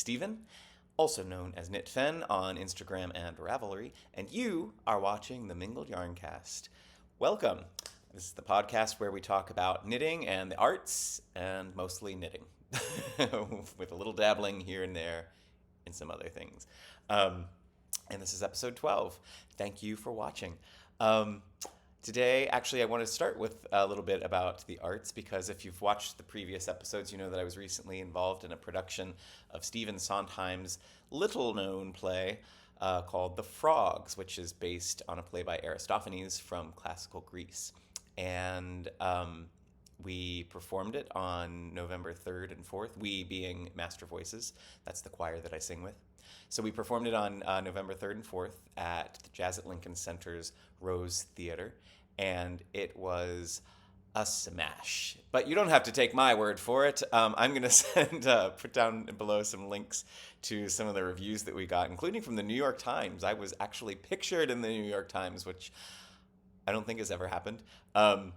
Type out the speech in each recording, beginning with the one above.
Stephen, also known as KnitFen on Instagram and Ravelry, and you are watching the Mingled Yarncast. Welcome. This is the podcast where we talk about knitting and the arts, and mostly knitting, with a little dabbling here and there in some other things. And this is episode 12. Thank you for watching. Today, actually, I want to start with a little bit about the arts, because if you've watched the previous episodes, you know that I was recently involved in a production of Stephen Sondheim's little-known play called The Frogs, which is based on a play by Aristophanes from classical Greece. And we performed it on November 3rd and 4th, we being MasterVoices. That's the choir that I sing with. So we performed it on November 3rd and 4th at the Jazz at Lincoln Center's Rose Theater, and it was a smash. But you don't have to take my word for it. I'm going to put down below some links to some of the reviews that we got, including from the New York Times. I was actually pictured in the New York Times, which I don't think has ever happened. It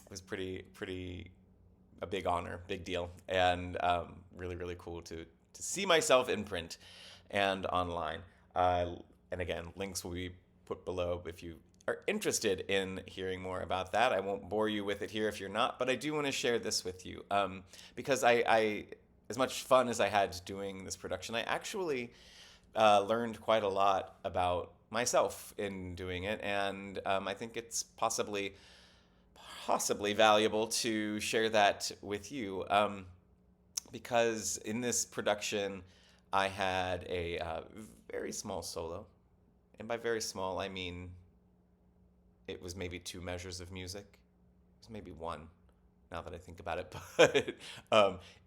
was pretty a big honor, big deal, and really, really cool to see myself in print and online. And again, links will be put below if you are interested in hearing more about that. I won't bore you with it here if you're not, but I do want to share this with you because I as much fun as I had doing this production, I actually learned quite a lot about myself in doing it, and I think it's possibly valuable to share that with you because in this production I had a very small solo, and by very small I mean it was maybe 2 measures of music. It was maybe 1, now that I think about it, but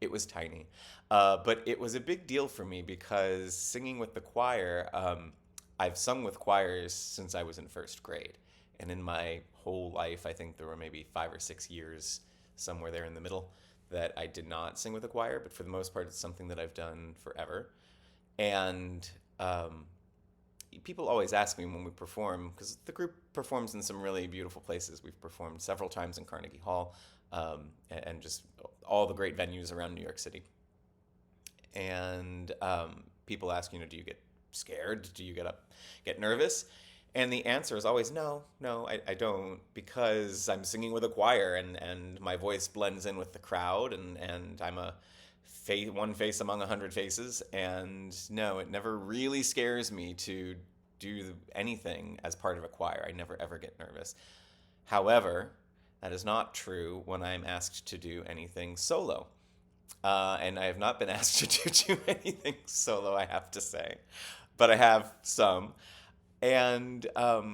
it was tiny. But it was a big deal for me because singing with the choir, I've sung with choirs since I was in first grade, and in my whole life I think there were maybe 5 or 6 years, somewhere there in the middle, that I did not sing with a choir, but for the most part it's something that I've done forever. And people always ask me when we perform, because the group performs in some really beautiful places. We've performed several times in Carnegie Hall and just all the great venues around New York City. And people ask, do you get scared? Do you get nervous? And the answer is always no, I don't, because I'm singing with a choir and my voice blends in with the crowd, and I'm one face among 100 faces, and no, it never really scares me to do anything as part of a choir. I never ever get nervous. However, that is not true when I'm asked to do anything solo. And I have not been asked to do anything solo, I have to say, but I have some. And, let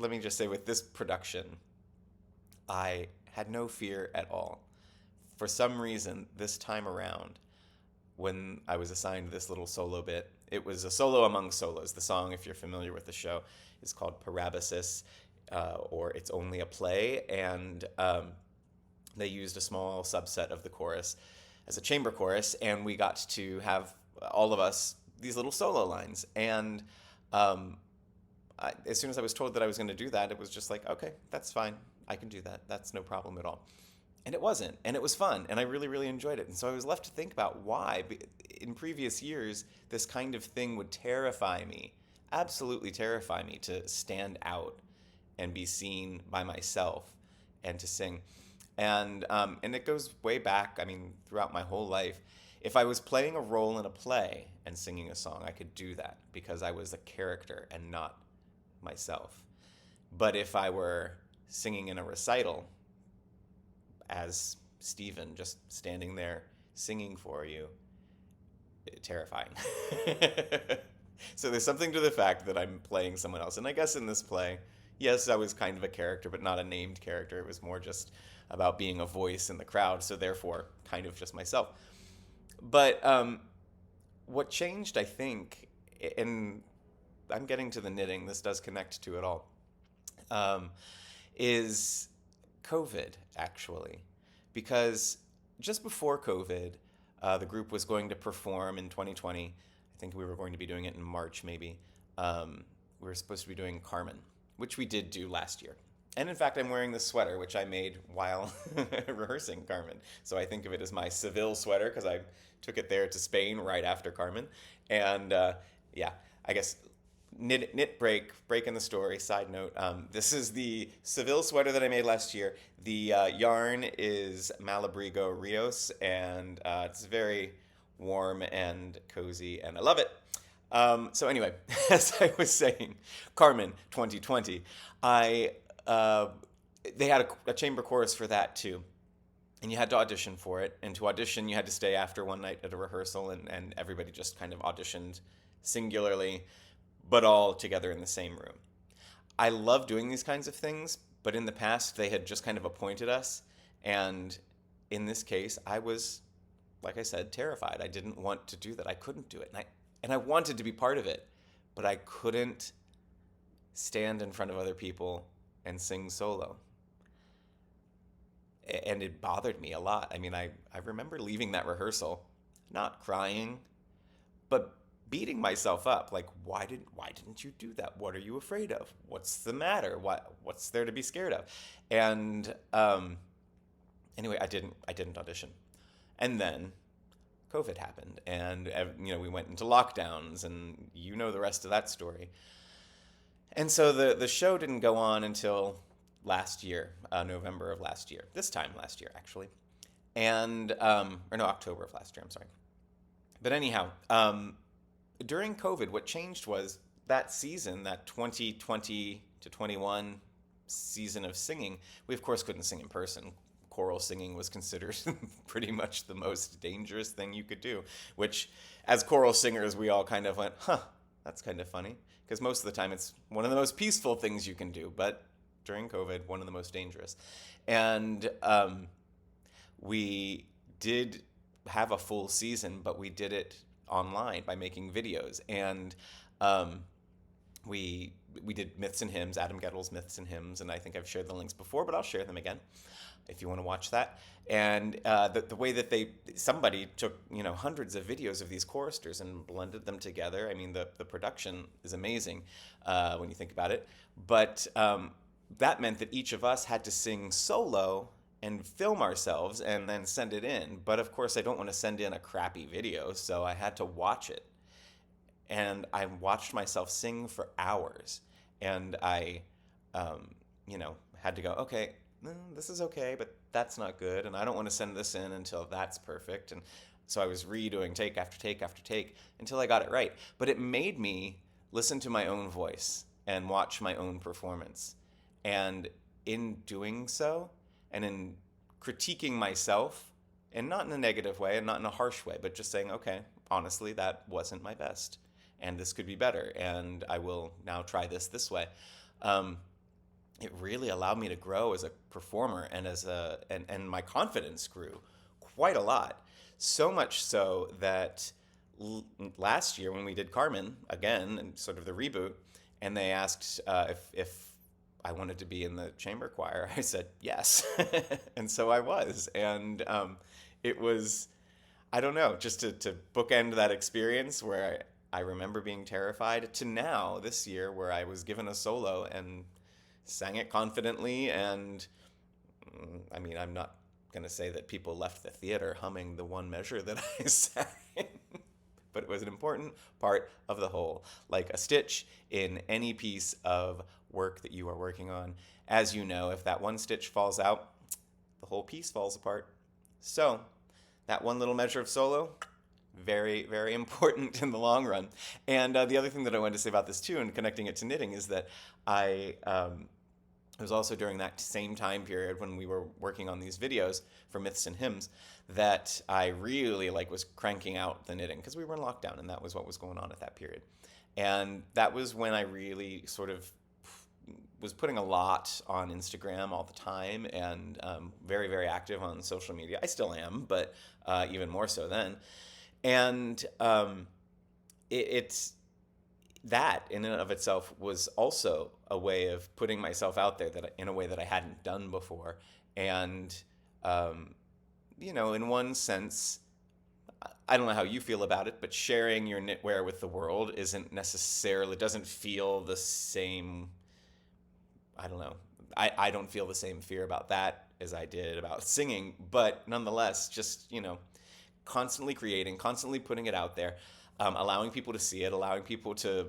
me just say, with this production, I had no fear at all. For some reason, this time around, when I was assigned this little solo bit, it was a solo among solos. The song, if you're familiar with the show, is called Parabasis, or It's Only a Play, and they used a small subset of the chorus as a chamber chorus, and we got to have, all of us, these little solo lines. And as soon as I was told that I was going to do that, it was just like, okay, that's fine. I can do that. That's no problem at all. And it wasn't. And it was fun. And I really, really enjoyed it. And so I was left to think about why. In previous years, this kind of thing would terrify me, absolutely terrify me, to stand out and be seen by myself and to sing. And it goes way back, throughout my whole life. If I was playing a role in a play and singing a song, I could do that because I was a character and not myself. But if I were singing in a recital as Stephen, just standing there singing for you, terrifying. So there's something to the fact that I'm playing someone else. And I guess in this play, yes, I was kind of a character, but not a named character. It was more just about being a voice in the crowd, so therefore kind of just myself. But what changed, I think, and I'm getting to the knitting, this does connect to it all, is COVID, actually. Because just before COVID, the group was going to perform in 2020. I think we were going to be doing it in March, maybe. We were supposed to be doing Carmen, which we did do last year. And in fact, I'm wearing this sweater, which I made while rehearsing Carmen. So I think of it as my Seville sweater because I took it there to Spain right after Carmen. And yeah, I guess break in the story. Side note: this is the Seville sweater that I made last year. The yarn is Malabrigo Rios, and it's very warm and cozy, and I love it. So anyway, as I was saying, Carmen 2020, I they had a chamber chorus for that too, and you had to audition for it. And to audition, you had to stay after one night at a rehearsal, and everybody just kind of auditioned singularly, but all together in the same room. I love doing these kinds of things, but in the past, they had just kind of appointed us, and in this case, I was, like I said, terrified. I didn't want to do that. I couldn't do it, and I wanted to be part of it, but I couldn't stand in front of other people and sing solo. And it bothered me a lot. I mean, I remember leaving that rehearsal, not crying, but beating myself up. Like, why didn't you do that? What are you afraid of? What's the matter? What's there to be scared of? And anyway, I didn't audition. And then COVID happened, and we went into lockdowns, and you know the rest of that story. And so the show didn't go on until last year, November of last year. This time last year, actually. And, or no, October of last year, I'm sorry. But anyhow, during COVID, what changed was that season, that 2020 to 21 season of singing, we of course couldn't sing in person. Choral singing was considered pretty much the most dangerous thing you could do, which as choral singers, we all kind of went, that's kind of funny. Because most of the time it's one of the most peaceful things you can do, but during COVID, one of the most dangerous. And we did have a full season, but we did it online by making videos. And we did Myths and Hymns, Adam Gettel's Myths and Hymns, and I think I've shared the links before, but I'll share them again if you want to watch that. And the way that somebody took hundreds of videos of these choristers and blended them together. I mean, the production is amazing when you think about it. But that meant that each of us had to sing solo and film ourselves and then send it in. But of course, I don't want to send in a crappy video, so I had to watch it. And I watched myself sing for hours. And I, had to go, okay, this is okay, but that's not good. And I don't want to send this in until that's perfect. And so I was redoing take after take after take until I got it right. But it made me listen to my own voice and watch my own performance. And in doing so, and in critiquing myself, and not in a negative way and not in a harsh way, but just saying, okay, honestly, that wasn't my best. And this could be better. And I will now try this way. It really allowed me to grow as a performer and and my confidence grew quite a lot. So much so that last year when we did Carmen again and sort of the reboot, and they asked if I wanted to be in the chamber choir, I said yes. And so I was. And it was, I don't know, just to bookend that experience where I remember being terrified to now, this year, where I was given a solo and sang it confidently. And I mean, I'm not going to say that people left the theater humming the one measure that I sang, but it was an important part of the whole, like a stitch in any piece of work that you are working on. As you know, if that one stitch falls out, the whole piece falls apart. So that one little measure of solo, very, very important in the long run. And the other thing that I wanted to say about this too, and connecting it to knitting, is that it was also during that same time period when we were working on these videos for Myths and Hymns that I really was cranking out the knitting, because we were in lockdown and that was what was going on at that period. And that was when I really sort of was putting a lot on Instagram all the time, and very, very active on social media. I still am, but even more so then. And it's that in and of itself was also a way of putting myself out there in a way that I hadn't done before. And, in one sense, I don't know how you feel about it, but sharing your knitwear with the world doesn't feel the same, I don't know, I don't feel the same fear about that as I did about singing, but nonetheless, just, constantly creating, constantly putting it out there, allowing people to see it, allowing people to,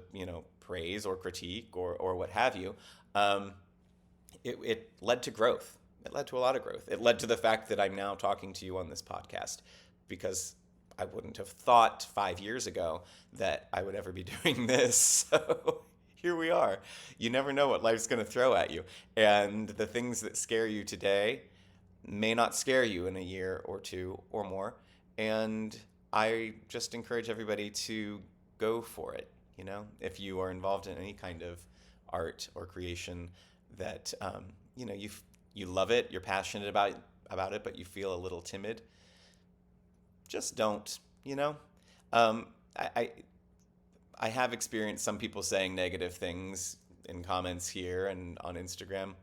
praise or critique or what have you. It led to growth. It led to a lot of growth. It led to the fact that I'm now talking to you on this podcast, because I wouldn't have thought 5 years ago that I would ever be doing this. So here we are. You never know what life's going to throw at you. And the things that scare you today may not scare you in a year or two or more. And I just encourage everybody to go for it. If you are involved in any kind of art or creation that, you love it, you're passionate about it, but you feel a little timid, just don't, I have experienced some people saying negative things in comments here and on Instagram,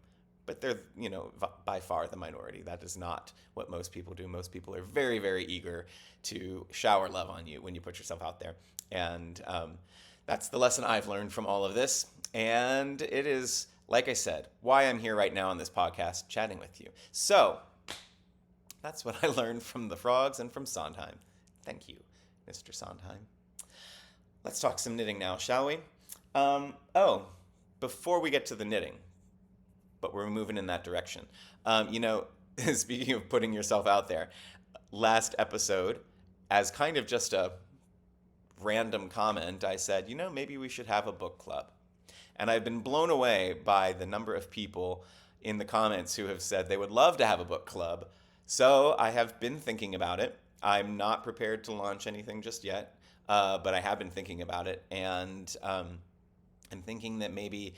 but they're, by far the minority. That is not what most people do. Most people are very, very eager to shower love on you when you put yourself out there. And that's the lesson I've learned from all of this. And it is, like I said, why I'm here right now on this podcast chatting with you. So that's what I learned from the frogs and from Sondheim. Thank you, Mr. Sondheim. Let's talk some knitting now, shall we? Before we get to the knitting, but we're moving in that direction. Speaking of putting yourself out there, last episode, as kind of just a random comment, I said, maybe we should have a book club. And I've been blown away by the number of people in the comments who have said they would love to have a book club. So I have been thinking about it. I'm not prepared to launch anything just yet, but I have been thinking about it. And I'm thinking that maybe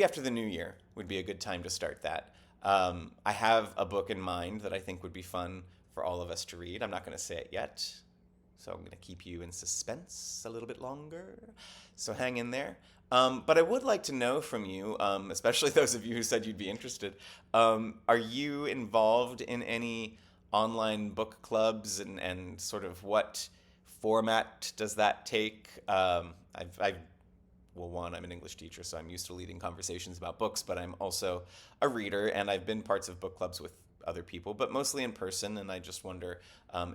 after the new year would be a good time to start that. I have a book in mind that I think would be fun for all of us to read. I'm not going to say it yet, so I'm going to keep you in suspense a little bit longer. So hang in there. But I would like to know from you, especially those of you who said you'd be interested, are you involved in any online book clubs, and sort of what format does that take? One, I'm an English teacher, so I'm used to leading conversations about books, but I'm also a reader, and I've been parts of book clubs with other people, but mostly in person, and I just wonder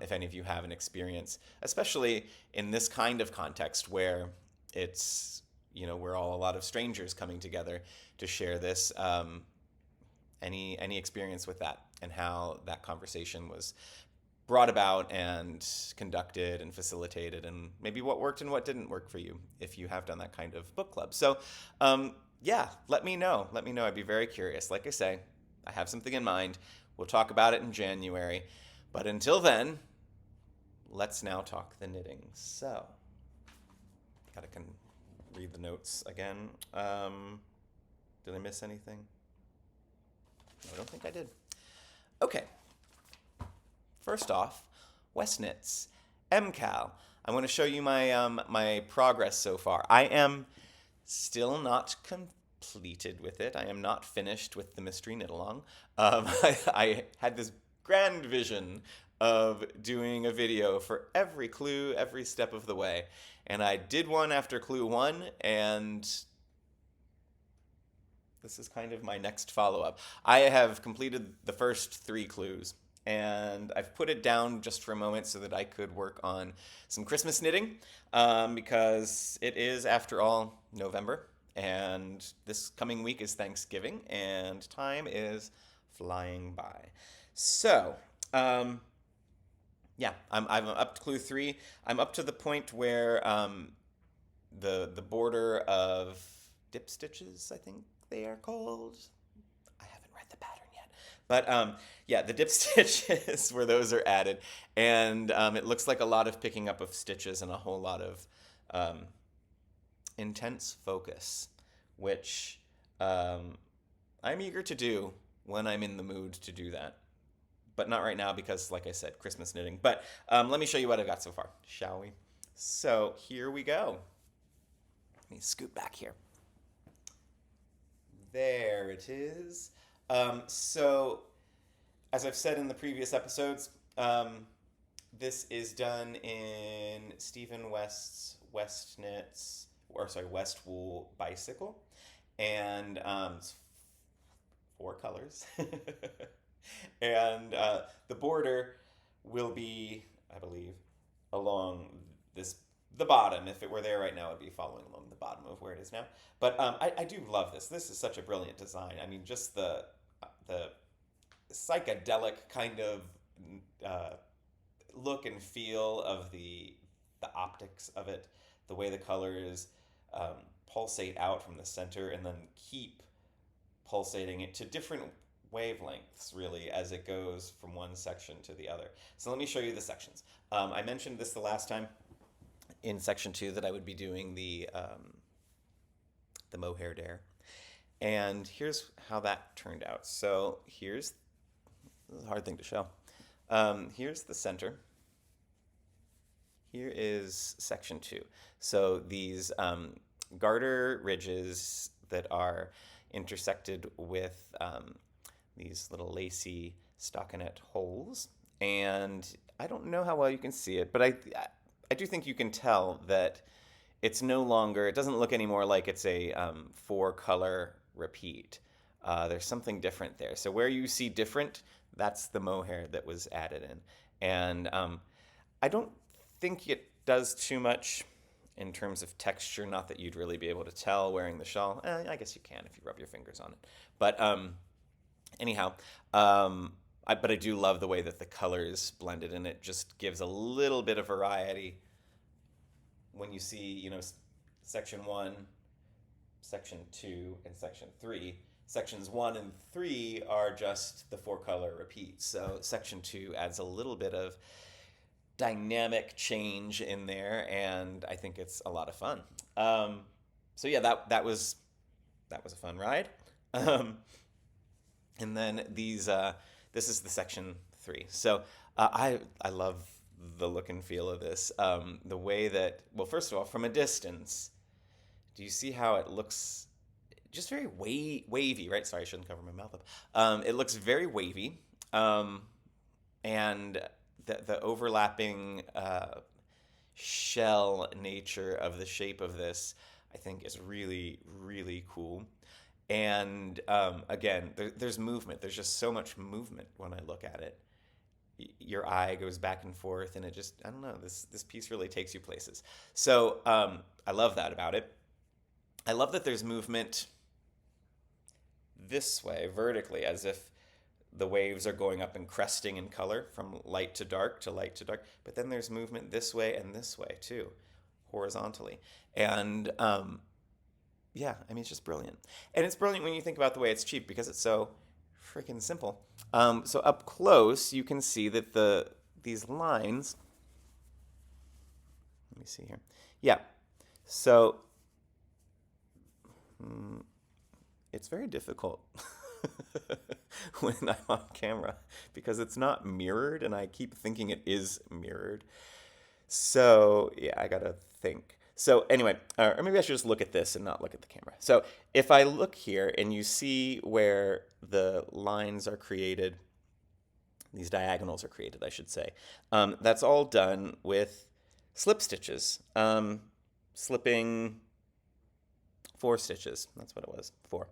if any of you have an experience, especially in this kind of context where it's, we're all a lot of strangers coming together to share this, any experience with that, and how that conversation was brought about and conducted and facilitated, and maybe what worked and what didn't work for you if you have done that kind of book club. So let me know. I'd be very curious. Like I say, I have something in mind. We'll talk about it in January, but until then, let's now talk the knitting. So gotta read the notes again. Did I miss anything? No, I don't think I did. Okay. First off, West Knits, MCAL. I want to show you my progress so far. I am still not completed with it. I am not finished with the mystery knit along. I had this grand vision of doing a video for every clue, every step of the way. And I did one after clue 1, and this is kind of my next follow-up. I have completed the first 3 clues, and I've put it down just for a moment so that I could work on some Christmas knitting, because it is, after all, November, and this coming week is Thanksgiving, and time is flying by. So, I'm up to clue 3. I'm up to the point where the border of dip stitches, I think they are called. I haven't read the pattern yet. But the dip stitches where those are added. And it looks like a lot of picking up of stitches and a whole lot of intense focus, which I'm eager to do when I'm in the mood to do that. But not right now because, like I said, Christmas knitting. But let me show you what I've got so far, shall we? So here we go. Let me scoot back here. There it is. So, as I've said in the previous episodes, this is done in Stephen West's West Wool Bicycle. And 4 colors. And the border will be, I believe, along the bottom. If it were there right now, it would be following along the bottom of where it is now. But I do love this. This is such a brilliant design. I mean, just the psychedelic kind of look and feel of the optics of it, the way the colors pulsate out from the center and then keep pulsating it to different wavelengths, really, as it goes from one section to the other. So let me show you the sections. I mentioned this the last time in section 2 that I would be doing the mohair dare. And here's how that turned out. So this is a hard thing to show. Here's the center. Here is section 2. So these garter ridges that are intersected with these little lacy stockinette holes. And I don't know how well you can see it, but I do think you can tell that it doesn't look anymore like it's a 4-color repeat. There's something different there. So where you see different, that's the mohair that was added in. And I don't think it does too much in terms of texture, not that you'd really be able to tell wearing the shawl. I guess you can if you rub your fingers on it. But anyhow, but I do love the way that the colors blended, and it just gives a little bit of variety when you see, section 1, section 2, and section 3. Sections 1 and 3 are just the 4-color repeats. So section 2 adds a little bit of dynamic change in there, and I think it's a lot of fun. So yeah, that was a fun ride. And then this is the section 3. So I love the look and feel of this. The way that, well, first of all, from a distance, do you see how it looks just very wavy, right? Sorry, I shouldn't cover my mouth up. It looks very wavy. And the overlapping shell nature of the shape of this, I think, is really, really cool. And again, there's movement. There's just so much movement when I look at it. Your eye goes back and forth, and it just, I don't know, this piece really takes you places. So I love that about it. I love that there's movement this way, vertically, as if the waves are going up and cresting in color from light to dark to light to dark. But then there's movement this way and this way, too, horizontally. And yeah, I mean, it's just brilliant. And it's brilliant when you think about the way it's cheap, because it's so freaking simple. So up close, you can see that these lines, let me see here. Yeah, so it's very difficult when I'm on camera because it's not mirrored, and I keep thinking it is mirrored. So yeah, I gotta think. So anyway, or maybe I should just look at this and not look at the camera. So if I look here and you see where the lines are created, these diagonals are created, I should say, that's all done with slip stitches, slipping 4 stitches. That's what it was, 4.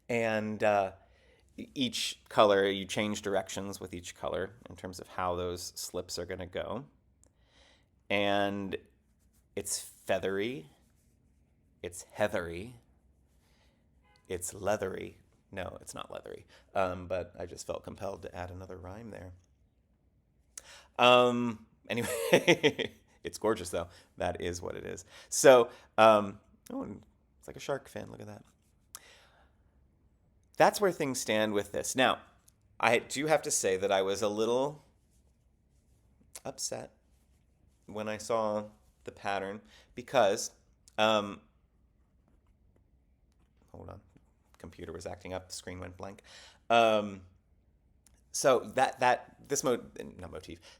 And each color, you change directions with each color in terms of how those slips are going to go. And it's feathery, it's heathery, it's leathery. No, it's not leathery, but I just felt compelled to add another rhyme there. Anyway, it's gorgeous, though. That is what it is. So, it's like a shark fin. Look at that. That's where things stand with this. Now, I do have to say that I was a little upset when I saw the pattern because, hold on, computer was acting up, the screen went blank. So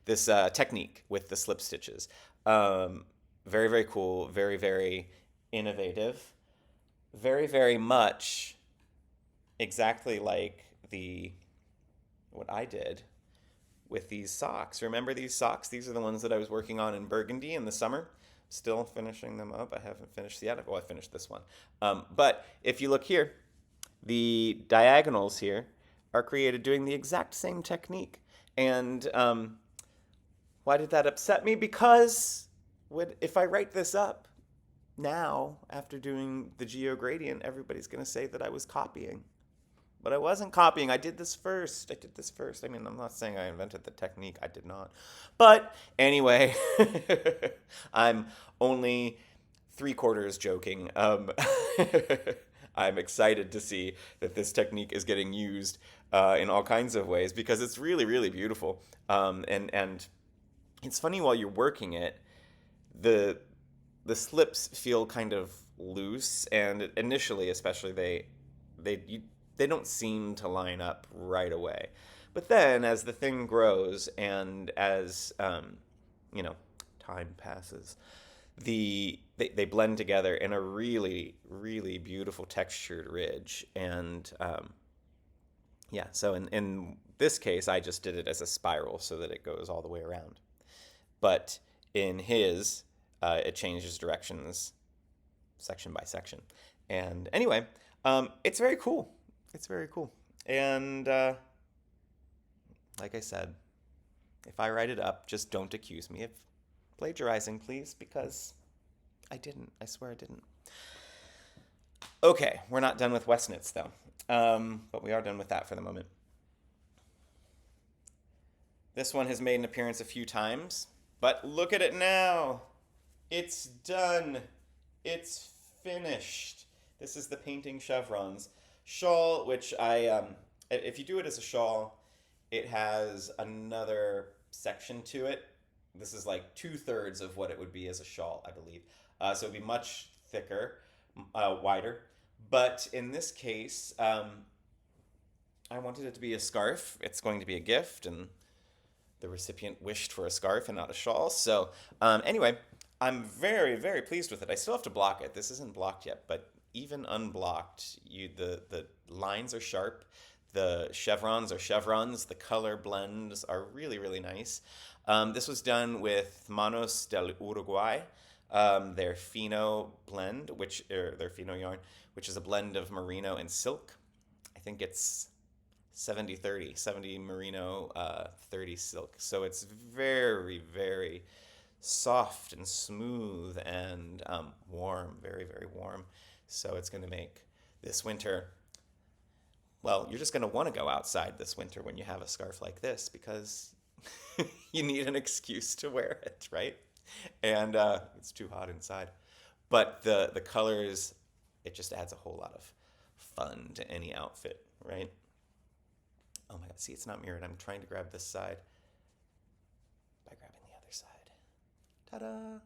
this technique with the slip stitches, very, very cool, very, very innovative, very, very much exactly like what I did with these socks. Remember these socks? These are the ones that I was working on in Burgundy in the summer. Still finishing them up. I haven't finished yet. Well, I finished this one. But if you look here, the diagonals here are created doing the exact same technique. And why did that upset me? Because if I write this up now, after doing the geogradient, everybody's going to say that I was copying. But I wasn't copying. I did this first. I mean, I'm not saying I invented the technique. I did not. But anyway, I'm only 3/4 joking. I'm excited to see that this technique is getting used in all kinds of ways because it's really, really beautiful. And it's funny while you're working it, the slips feel kind of loose, and initially, especially, they don't seem to line up right away. But then, as the thing grows and as time passes, they blend together in a really, really beautiful textured ridge. And so in this case, I just did it as a spiral so that it goes all the way around. But in his, it changes directions section by section. And anyway, it's very cool. It's very cool. And like I said, if I write it up, just don't accuse me of plagiarizing, please, because I didn't. I swear I didn't. Okay, we're not done with Westnitz, though. But we are done with that for the moment. This one has made an appearance a few times, but look at it now. It's done. It's finished. This is the painting Chevrons shawl, which if you do it as a shawl, it has another section to it. This is like 2/3 of what it would be as a shawl, I believe. So it'd be much thicker, wider. But in this case, I wanted it to be a scarf. It's going to be a gift, and the recipient wished for a scarf and not a shawl. So anyway, I'm very, very pleased with it. I still have to block it. This isn't blocked yet, but even unblocked, the lines are sharp. The chevrons are chevrons. The color blends are really, really nice. This was done with Manos del Uruguay, their Fino blend, their Fino yarn, which is a blend of merino and silk. I think it's 70-30, 70 merino, 30 silk. So it's very, very soft and smooth and warm, very, very warm. So it's going to make this winter, well, you're just going to want to go outside this winter when you have a scarf like this because you need an excuse to wear it, right? And it's too hot inside. But the colors, it just adds a whole lot of fun to any outfit, right? Oh my God, see, it's not mirrored. I'm trying to grab this side by grabbing the other side. Ta-da!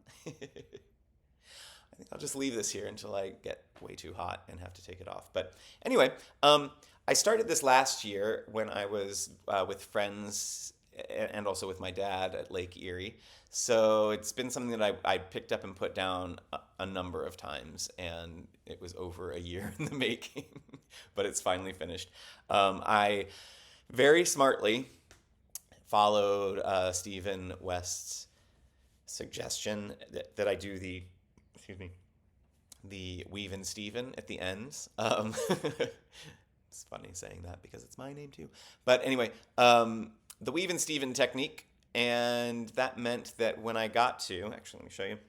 I think I'll just leave this here until I get way too hot and have to take it off. But anyway, I started this last year when I was with friends and also with my dad at Lake Erie. So it's been something that I picked up and put down a number of times, and it was over a year in the making, but it's finally finished. I very smartly followed Stephen West's suggestion that I do the weave and Stephen at the ends. It's funny saying that because it's my name too. But anyway, the weave and Stephen technique, and that meant that when I got to, actually let me show you,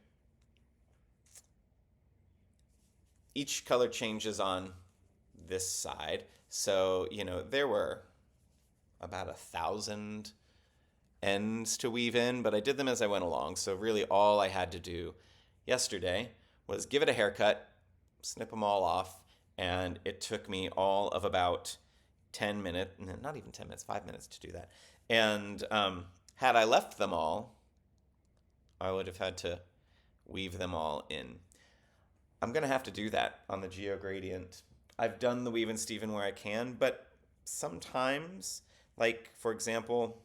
each color changes on this side. So, there were about 1,000 ends to weave in, but I did them as I went along. So really all I had to do yesterday was give it a haircut, snip them all off, and it took me all of about 10 minutes, not even 10 minutes, 5 minutes to do that. And had I left them all, I would have had to weave them all in. I'm going to have to do that on the GeoGradient. I've done the weave and Stephen where I can, but sometimes, like, for example,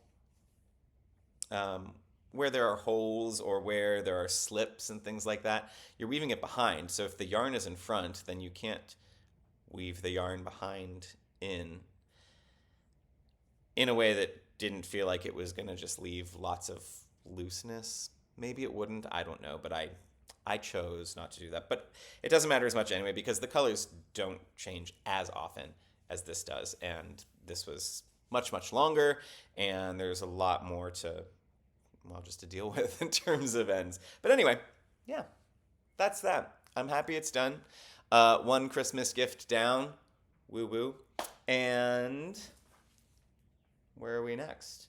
where there are holes or where there are slips and things like that, you're weaving it behind. So if the yarn is in front, then you can't weave the yarn behind in a way that didn't feel like it was going to just leave lots of looseness. Maybe it wouldn't, I don't know, but I I chose not to do that, but it doesn't matter as much anyway because the colors don't change as often as this does, and this was much, much longer, and there's a lot more to, well, just to deal with in terms of ends. But anyway, yeah, that's that. I'm happy it's done. One Christmas gift down, woo woo, and where are we next?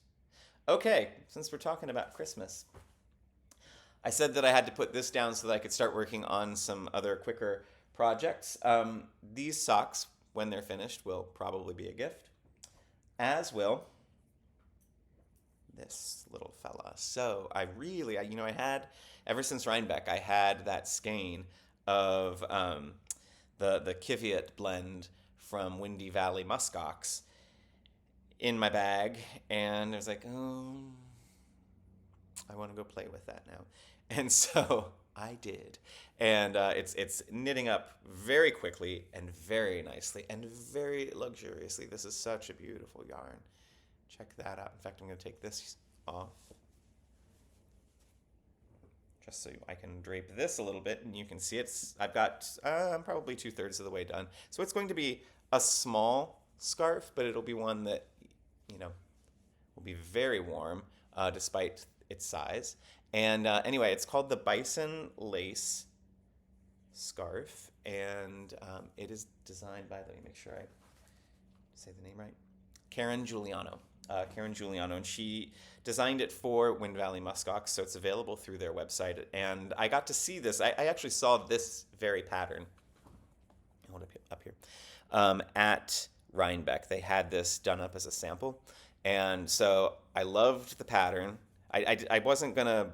Okay, since we're talking about Christmas, I said that I had to put this down so that I could start working on some other quicker projects. These socks, when they're finished, will probably be a gift, as will this little fella. So I had, ever since Rhinebeck, I had that skein of the qiviut blend from Windy Valley Muskox in my bag, and I was like, oh, I want to go play with that now. And so I did. And it's knitting up very quickly and very nicely and very luxuriously. This is such a beautiful yarn. Check that out. In fact, I'm going to take this off just so I can drape this a little bit and you can see I'm probably 2/3 of the way done. So it's going to be a small scarf, but it'll be one that, will be very warm despite its size. And anyway, it's called the Bison lace scarf, and it is designed by, let me make sure I say the name right, Juliano, and she designed it for Windy Valley Muskox, so it's available through their website. And I got to see this. I actually saw this very pattern. Hold it up here. At Rhinebeck, they had this done up as a sample, and so I loved the pattern. I wasn't gonna,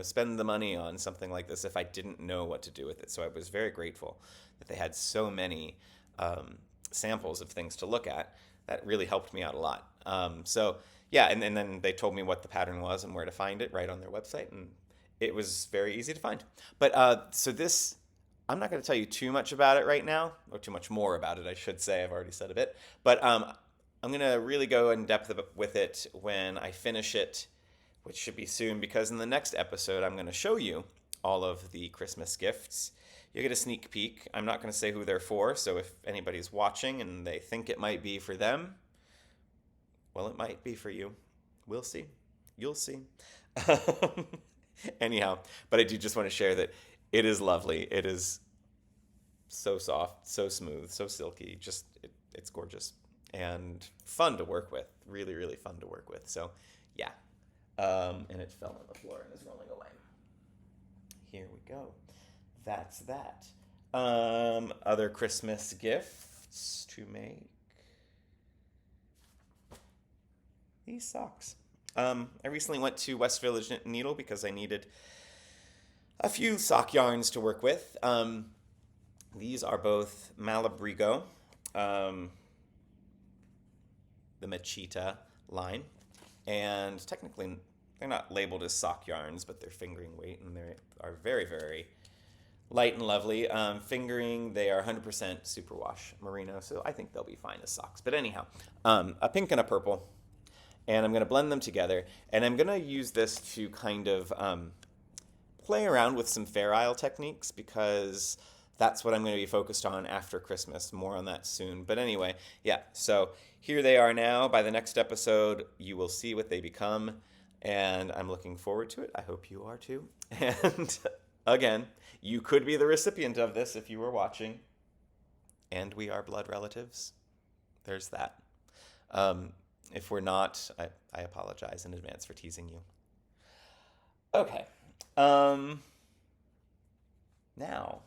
spend the money on something like this if I didn't know what to do with it. So I was very grateful that they had so many samples of things to look at. That really helped me out a lot. So yeah, and then they told me what the pattern was and where to find it right on their website, and it was very easy to find. But so this, I'm not going to tell you too much about it right now, or too much more about it, I should say. I've already said a bit. But I'm going to really go in depth with it when I finish it, which should be soon, because in the next episode, I'm going to show you all of the Christmas gifts. You get a sneak peek. I'm not going to say who they're for, so if anybody's watching and they think it might be for them, well, it might be for you. We'll see. You'll see. Anyhow, but I do just want to share that it is lovely. It is so soft, so smooth, so silky. Just, it's gorgeous and fun to work with. Really, really fun to work with. So, yeah. And it fell on the floor and is rolling away. Here we go. That's that. Other Christmas gifts to make. These socks. I recently went to West Village Knit and Needle because I needed a few sock yarns to work with. These are both Malabrigo, the Machita line, and technically they're not labeled as sock yarns, but they're fingering weight, and they are very, very light and lovely. Fingering, they are 100% superwash merino, so I think they'll be fine as socks. But anyhow, a pink and a purple, and I'm going to blend them together, and I'm going to use this to kind of play around with some Fair Isle techniques, because that's what I'm going to be focused on after Christmas. More on that soon. But anyway, yeah, so here they are now. By the next episode, you will see what they become, and I'm looking forward to it. I hope you are too. And again, you could be the recipient of this if you were watching, and we are blood relatives. There's that. If we're not, I apologize in advance for teasing you. Okay. Now,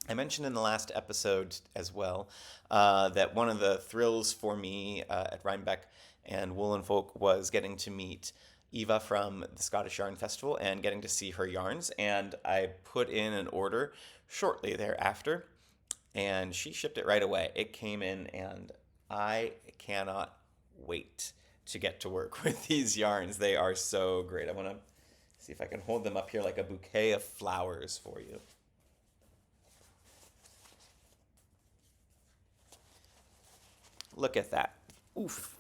I mentioned in the last episode as well that one of the thrills for me at Rhinebeck and Woolen Folk was getting to meet Eva from the Scottish Yarn Festival and getting to see her yarns. And I put in an order shortly thereafter, and she shipped it right away. It came in, and I cannot wait to get to work with these yarns. They are so great. I want to see if I can hold them up here like a bouquet of flowers for you. Look at that. Oof.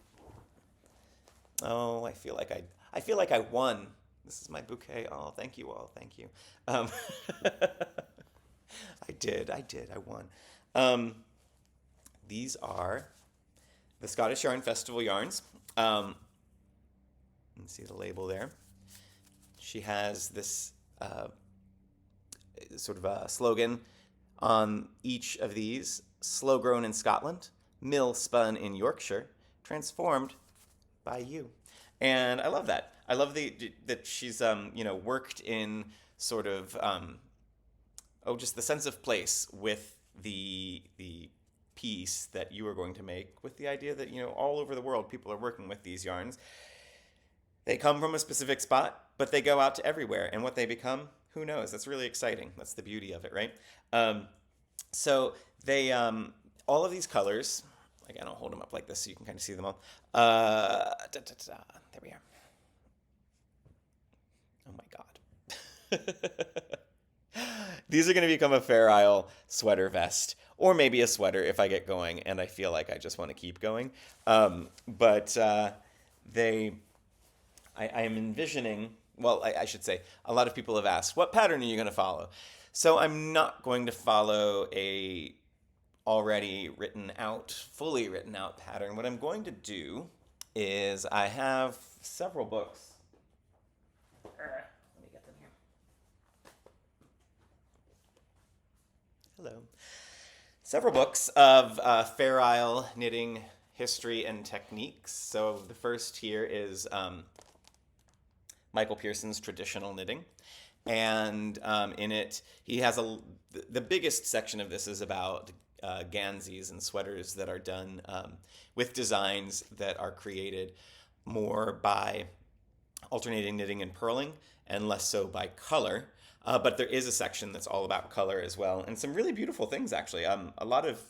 Oh, I feel like I won This is my bouquet. Oh, thank you all. Thank you. Um, I won. These are the Scottish Yarn Festival yarns. You can see the label there. She has this sort of a slogan on each of these: slow grown in Scotland, mill spun in Yorkshire, transformed by you. And I love that. I love that she's worked in sort of just the sense of place with the piece that you are going to make, with the idea that all over the world people are working with these yarns. They come from a specific spot, but they go out to everywhere, and what they become, who knows? That's really exciting. That's the beauty of it, right? So they all of these colors. Again, I'll hold them up like this so you can kind of see them all. There we are. Oh my God. These are going to become a Fair Isle sweater vest, or maybe a sweater if I get going and I feel like I just want to keep going. But I am envisioning, well, I should say, a lot of people have asked, what pattern are you going to follow? So I'm not going to follow a already fully written out pattern. What I'm going to do is I have several books. Let me get them here. Hello. Several books of Fair Isle knitting history and techniques. So the first here is Michael Pearson's Traditional Knitting. And in it, he has the biggest section of this is about ganzis and sweaters that are done with designs that are created more by alternating knitting and purling and less so by color. But there is a section that's all about color as well, and some really beautiful things actually. A lot of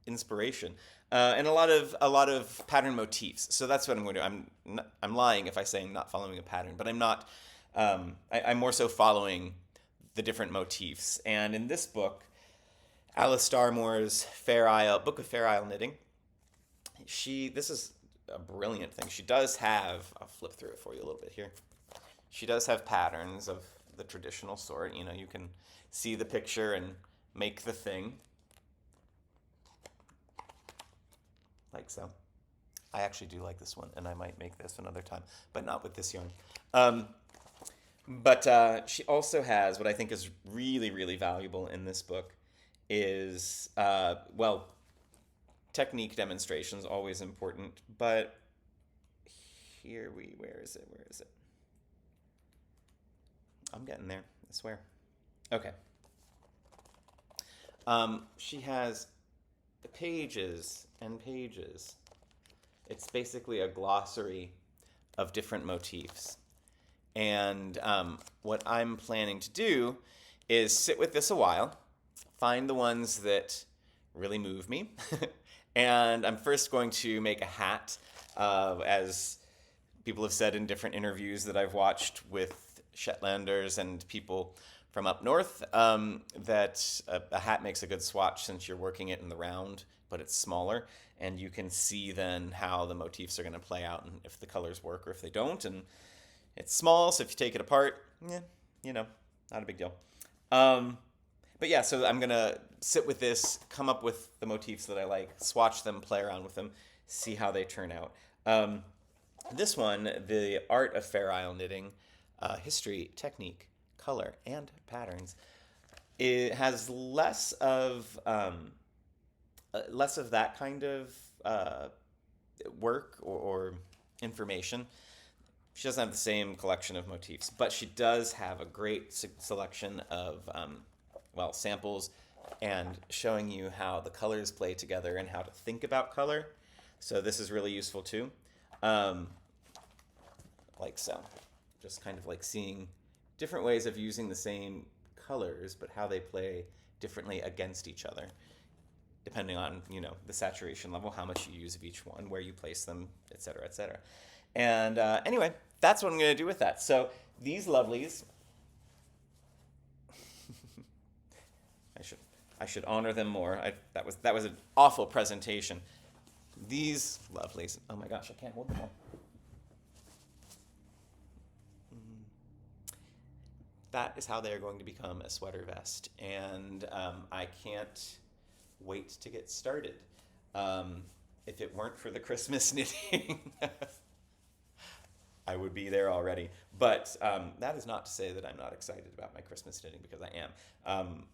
inspiration and a lot of pattern motifs. So that's what I'm going to do. I'm lying if I say I'm not following a pattern, but I'm not. I'm more so following the different motifs. And in this book, Alice Starmore's Book of Fair Isle Knitting, this is a brilliant thing. She does have, I'll flip through it for you a little bit here. She does have patterns of the traditional sort. You can see the picture and make the thing. Like so. I actually do like this one, and I might make this another time, but not with this yarn. But she also has, what I think is really, really valuable in this book is, technique demonstrations, always important, but where is it? I'm getting there, I swear. Okay. She has pages and pages. It's basically a glossary of different motifs. And what I'm planning to do is sit with this a while, find the ones that really move me, and I'm first going to make a hat, as people have said in different interviews that I've watched with Shetlanders and people from up north, that a hat makes a good swatch since you're working it in the round, but it's smaller, and you can see then how the motifs are going to play out and if the colors work or if they don't. And it's small, so if you take it apart, not a big deal. But yeah, so I'm going to sit with this, come up with the motifs that I like, swatch them, play around with them, see how they turn out. This one, The Art of Fair Isle Knitting, History, Technique, Color, and Patterns, it has less of that kind of work or information. She doesn't have the same collection of motifs, but she does have a great selection of samples and showing you how the colors play together and how to think about color. So this is really useful too. Like so. Just kind of like seeing different ways of using the same colors, but how they play differently against each other, depending on, the saturation level, how much you use of each one, where you place them, et cetera, et cetera. And anyway, that's what I'm going to do with that. So these lovelies, I should honor them more. That was an awful presentation. These lovelies, oh my gosh, I can't hold them all. that is how they are going to become a sweater vest. And I can't wait to get started. If it weren't for the Christmas knitting, I would be there already. But that is not to say that I'm not excited about my Christmas knitting, because I am.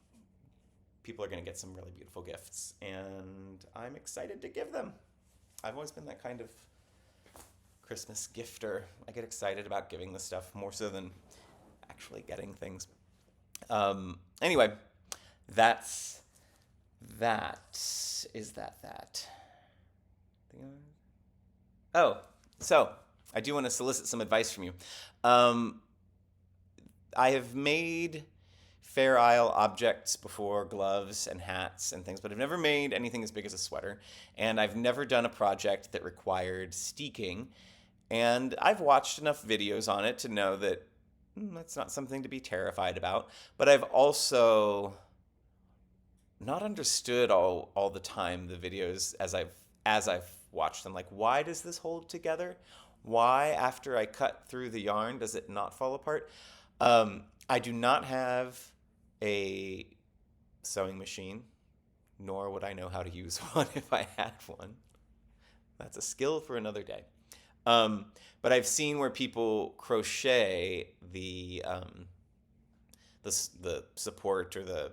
People are going to get some really beautiful gifts, and I'm excited to give them. I've always been that kind of Christmas gifter. I get excited about giving the stuff more so than actually getting things. Anyway, that's that. Is that? Oh, so I do want to solicit some advice from you. I have made Fair Isle objects before, gloves and hats and things, but I've never made anything as big as a sweater, and I've never done a project that required steeking, and I've watched enough videos on it to know that that's not something to be terrified about, but I've also not understood all the time the videos as I've watched them. Like, why does this hold together? Why, after I cut through the yarn, does it not fall apart? I do not have a sewing machine, nor would I know how to use one if I had one. That's a skill for another day. But I've seen where people crochet the support or the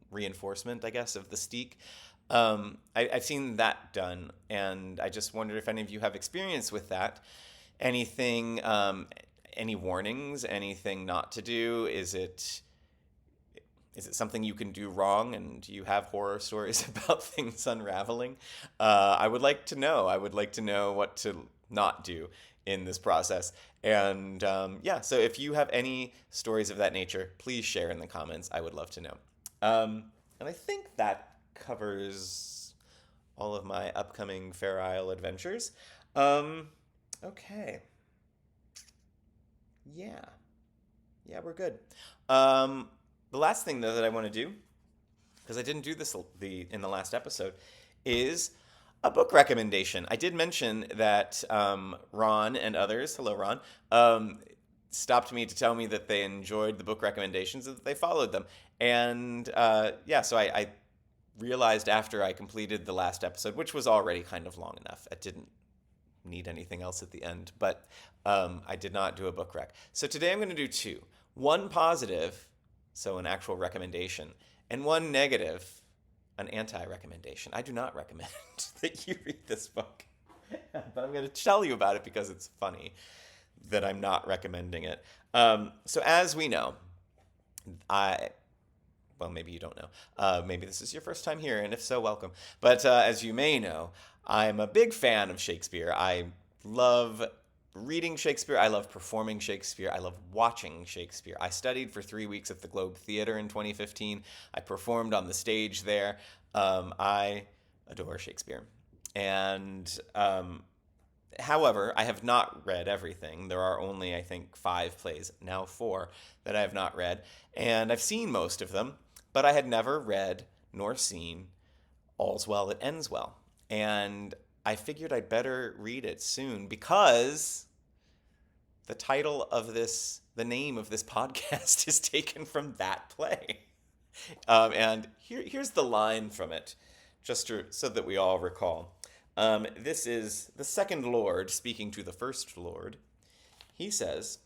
reinforcement, I guess, of the steek. I've seen that done, and I just wondered if any of you have experience with that. Anything, any warnings, anything not to do? Is it something you can do wrong, and you have horror stories about things unraveling? I would like to know. I would like to know what to not do in this process. And so if you have any stories of that nature, please share in the comments. I would love to know. And I think that covers all of my upcoming Fair Isle adventures. Okay. Yeah, we're good. The last thing, though, that I want to do, because I didn't do this in the last episode, is a book recommendation. I did mention that Ron and others, hello Ron, stopped me to tell me that they enjoyed the book recommendations and that they followed them. And so I realized after I completed the last episode, which was already kind of long enough, it didn't need anything else at the end, but I did not do a book rec. So today I'm going to do two. One positive, so an actual recommendation, and one negative, an anti-recommendation. I do not recommend that you read this book, but I'm going to tell you about it because it's funny that I'm not recommending it. So as we know, well, maybe you don't know. Maybe this is your first time here, and if so, welcome. But as you may know, I'm a big fan of Shakespeare. I love reading Shakespeare. I love performing Shakespeare. I love watching Shakespeare. I studied for 3 weeks at the Globe Theatre in 2015. I performed on the stage there. I adore Shakespeare. And however, I have not read everything. There are only, I think, 5 plays, now 4, that I have not read. And I've seen most of them, but I had never read nor seen All's Well That Ends Well. And I figured I'd better read it soon because the title of the name of this podcast is taken from that play. And here's the line from it, so that we all recall. This is the second Lord speaking to the first Lord. He says,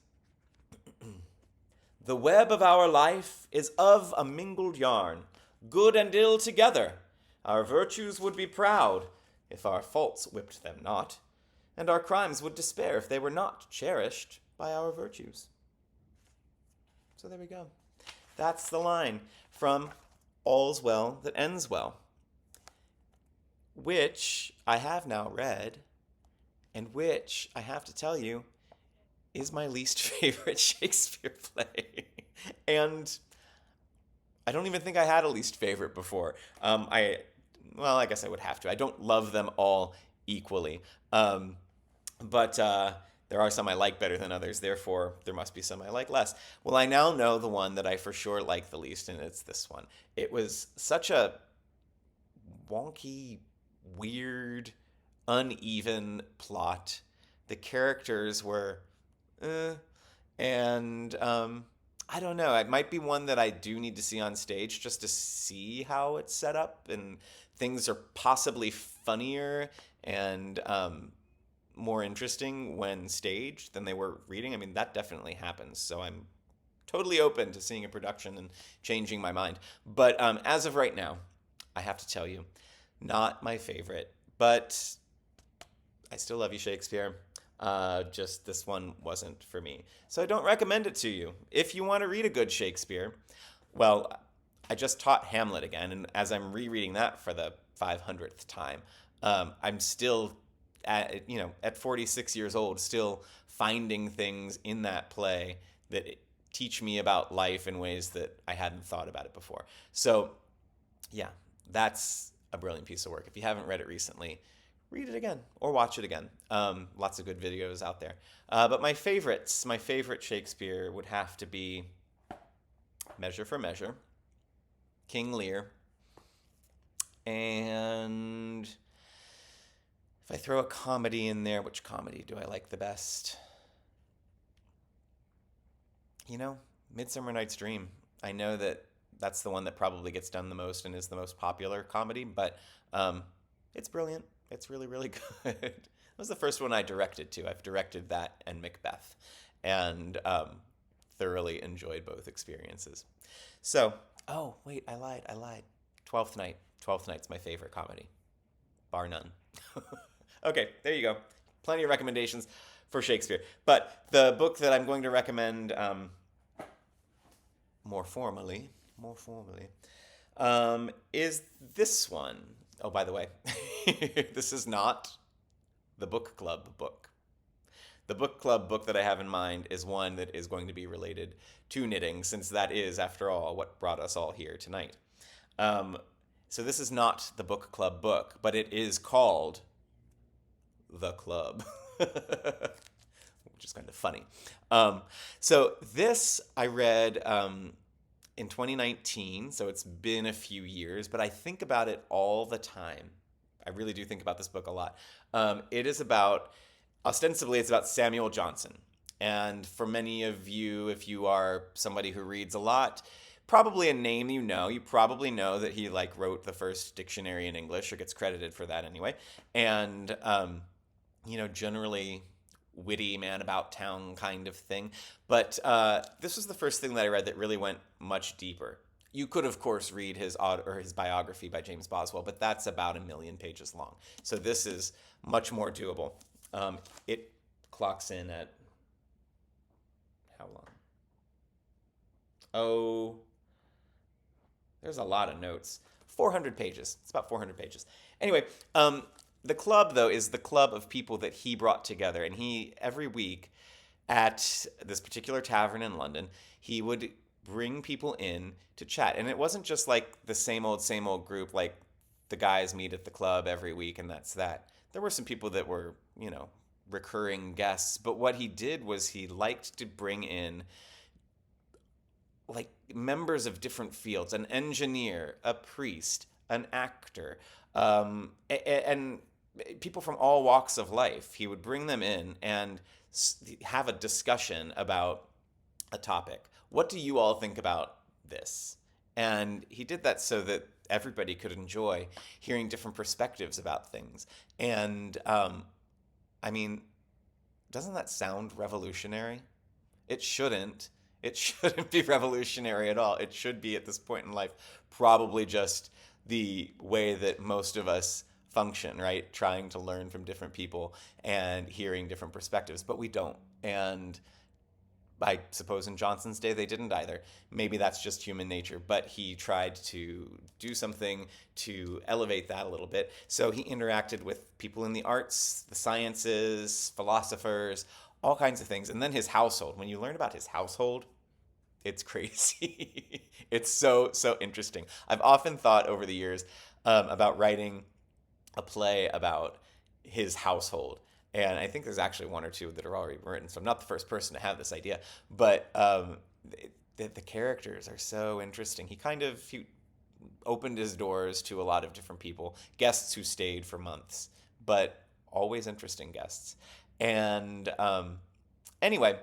"The web of our life is of a mingled yarn, good and ill together. Our virtues would be proud if our faults whipped them not, and our crimes would despair if they were not cherished by our virtues." So there we go. That's the line from All's Well That Ends Well, which I have now read, and which, I have to tell you, is my least favorite Shakespeare play. And I don't even think I had a least favorite before. I guess I would have to. I don't love them all equally. But there are some I like better than others. Therefore, there must be some I like less. Well, I now know the one that I for sure like the least, and it's this one. It was such a wonky, weird, uneven plot. The characters were and I don't know. It might be one that I do need to see on stage just to see how it's set up, and things are possibly funnier and more interesting when staged than they were reading. I mean, that definitely happens. So I'm totally open to seeing a production and changing my mind. But as of right now, I have to tell you, not my favorite, but I still love you, Shakespeare. Just this one wasn't for me. So I don't recommend it to you. If you want to read a good Shakespeare, well, I just taught Hamlet again, and as I'm rereading that for the 500th time, I'm still at 46 years old, still finding things in that play that teach me about life in ways that I hadn't thought about it before. So, yeah, that's a brilliant piece of work. If you haven't read it recently, read it again or watch it again. Lots of good videos out there. But my favorite Shakespeare would have to be Measure for Measure, King Lear, and if I throw a comedy in there, which comedy do I like the best? Midsummer Night's Dream. I know that that's the one that probably gets done the most and is the most popular comedy, but it's brilliant. It's really, really good. It was the first one I directed too. I've directed that and Macbeth, and thoroughly enjoyed both experiences. So, oh wait, I lied. Twelfth Night. Twelfth Night's my favorite comedy, bar none. Okay, there you go. Plenty of recommendations for Shakespeare. But the book that I'm going to recommend more formally, is this one. Oh, by the way, this is not the book club book. The book club book that I have in mind is one that is going to be related to knitting, since that is, after all, what brought us all here tonight. So this is not the book club book, but it is called The Club, which is kind of funny. So this I read in 2019, so it's been a few years, but I think about it all the time. I really do think about this book a lot. It is ostensibly, it's about Samuel Johnson. And for many of you, if you are somebody who reads a lot, probably a name you probably know that he wrote the first dictionary in English, or gets credited for that anyway. And, generally witty man about town kind of thing. But this was the first thing that I read that really went much deeper. You could, of course, read his biography by James Boswell, but that's about 1,000,000 pages long. So this is much more doable. It clocks in at how long? Oh, there's a lot of notes. 400 pages. It's about 400 pages. Anyway, the club, though, is the club of people that he brought together. And he, every week at this particular tavern in London, he would bring people in to chat. And it wasn't just the same old group, like the guys meet at the club every week and that's that. There were some people that were, recurring guests. But what he did was he liked to bring in members of different fields, an engineer, a priest, an actor, and people from all walks of life. He would bring them in and have a discussion about a topic. What do you all think about this? And he did that so that everybody could enjoy hearing different perspectives about things. And doesn't that sound revolutionary? It shouldn't. It shouldn't be revolutionary at all. It should be, at this point in life, probably just the way that most of us function, right? Trying to learn from different people and hearing different perspectives, but we don't. And I suppose in Johnson's day, they didn't either. Maybe that's just human nature, but he tried to do something to elevate that a little bit. So he interacted with people in the arts, the sciences, philosophers, all kinds of things. And then his household. When you learn about his household, it's crazy. It's so interesting. I've often thought over the years about writing a play about his household. And I think there's actually one or two that are already written, so I'm not the first person to have this idea. But the characters are so interesting. He opened his doors to a lot of different people, guests who stayed for months, but always interesting guests. And anyway,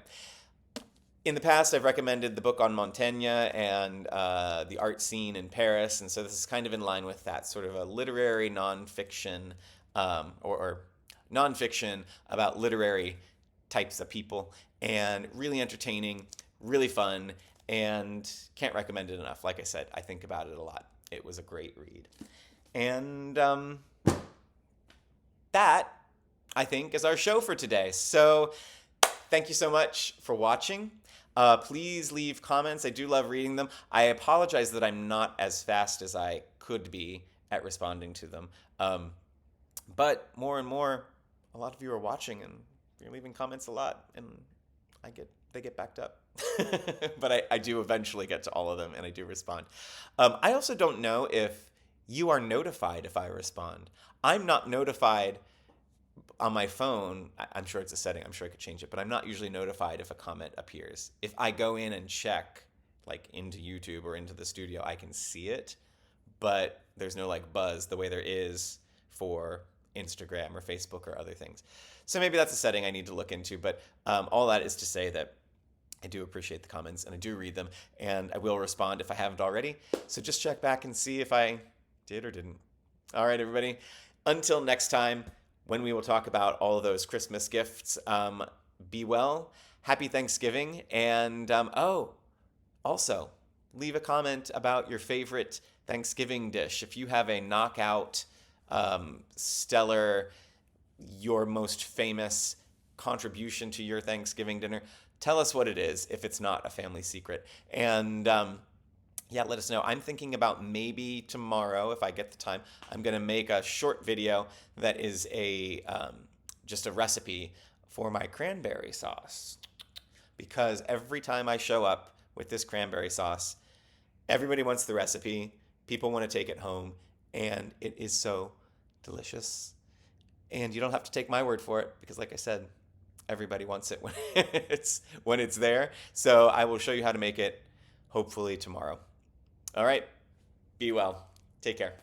In the past, I've recommended the book on Montaigne and the art scene in Paris, and so this is kind of in line with that, sort of a literary nonfiction, or nonfiction about literary types of people, and really entertaining, really fun, and can't recommend it enough. Like I said, I think about it a lot. It was a great read. And that, I think, is our show for today. So thank you so much for watching. Please leave comments. I do love reading them. I apologize that I'm not as fast as I could be at responding to them. But more and more, a lot of you are watching and you're leaving comments a lot, and they get backed up. But I do eventually get to all of them, and I do respond. I also don't know if you are notified if I respond. I'm not notified on my phone. I'm sure it's a setting. I'm sure I could change it, but I'm not usually notified if a comment appears. If I go in and check, like into YouTube or into the studio, I can see it, but there's no like buzz the way there is for Instagram or Facebook or other things. So maybe that's a setting I need to look into, but all that is to say that I do appreciate the comments, and I do read them, and I will respond if I haven't already. So just check back and see if I did or didn't. All right, everybody. Until next time, when we will talk about all of those Christmas gifts, be well, happy Thanksgiving, and also leave a comment about your favorite Thanksgiving dish. If you have a knockout, stellar, your most famous contribution to your Thanksgiving dinner, tell us what it is if it's not a family secret. And yeah, let us know. I'm thinking about maybe tomorrow, if I get the time, I'm going to make a short video that is just a recipe for my cranberry sauce. Because every time I show up with this cranberry sauce, everybody wants the recipe, people want to take it home, and it is so delicious. And you don't have to take my word for it, because like I said, everybody wants it when it's there. So I will show you how to make it, hopefully tomorrow. All right, be well. Take care.